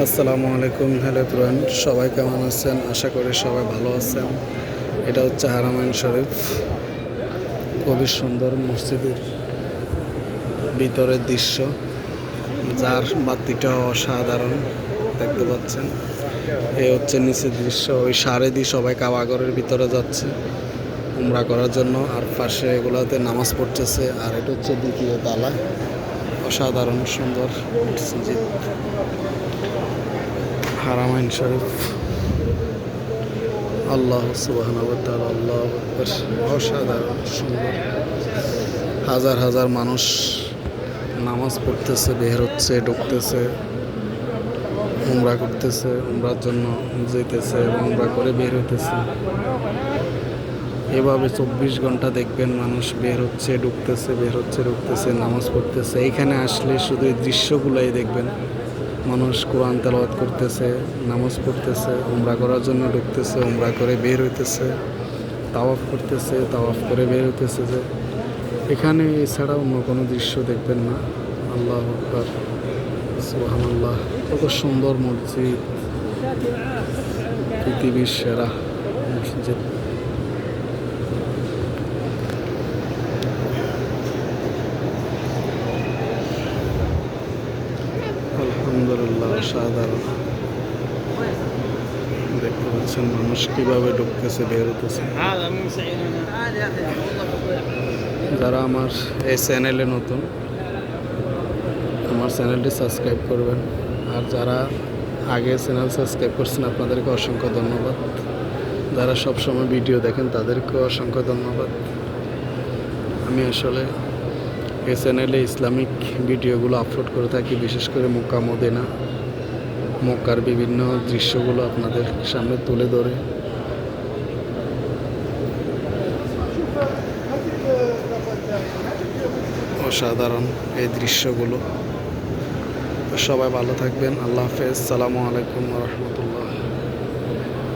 আসসালামু আলাইকুম। Hello everyone, সবাই কেমন আছেন? আশা করি সবাই ভালো আছেন। এটা হচ্ছে হারামাইন শরীফ, খুবই সুন্দর মসজিদের ভিতরের দৃশ্য, যার বাতিটা অসাধারণ দেখতে পাচ্ছেন। এই হচ্ছে নিচের দৃশ্য, ওই সারে দিয়ে সবাই কাবাঘরের ভিতরে যাচ্ছে উমরা করার জন্য, আর পাশে এগুলোতে নামাজ পড়তেছে। আর এটা হচ্ছে দ্বিতীয় তালা, অসাধারণ সুন্দর মসজিদ হারামাইন শরীফ। আল্লাহ সুবহানাহু ওয়া তাআলা, আল্লাহু আকবার। অসাধারণ সুন্দর, হাজার হাজার মানুষ নামাজ পড়তেছে, বের হচ্ছে, ঢুকতেছে, উমরা করতেছে, উমরার জন্য যেতেছে এবং উমরা করে বের হইতেছে। এভাবে 24 ঘন্টা দেখবেন মানুষ বের হচ্ছে, ঢুকতেছে, বের হচ্ছে, ঢুকতেছে, নামাজ পড়তেছে। এইখানে আসলে শুধু এই দৃশ্যগুলোই দেখবেন। মানুষ কোরআন তেলাওয়াত করতেছে, নামাজ পড়তেছে, উমরা করার জন্য ঢুকতেছে, উমরা করে বের হইতেছে, তাওয়াফ করতেছে, তাওয়াফ করে বের হইতেছে। যে এখানে এছাড়া অন্য কোনো দৃশ্য দেখবেন না। আল্লাহু আকবার, সুবহানাল্লাহ। কত সুন্দর মসজিদ, পৃথিবীর সেরা মসজিদ। আলহামদুলিল্লাহ, সাধারণ দেখতে পাচ্ছেন মানুষ কিভাবে ঢুকতেছে, বের হতেছে। যারা আমার এই চ্যানেলে নতুন, আমার চ্যানেলটি সাবস্ক্রাইব করবেন। আর যারা আগে চ্যানেল সাবস্ক্রাইব করছেন, আপনাদেরকে অসংখ্য ধন্যবাদ। যারা সবসময় ভিডিও দেখেন, তাদেরকেও অসংখ্য ধন্যবাদ। আমি আসলে এই চ্যানেলে ইসলামিক ভিডিওগুলো আপলোড করে থাকি, বিশেষ করে মক্কা মদিনা, মক্কার বিভিন্ন দৃশ্যগুলো আপনাদের সামনে তুলে ধরে। অসাধারণ এই দৃশ্যগুলো। সবাই ভালো থাকবেন। আল্লাহ হাফেজ। আসসালামু আলাইকুম ওয়া রাহমাতুল্লাহ।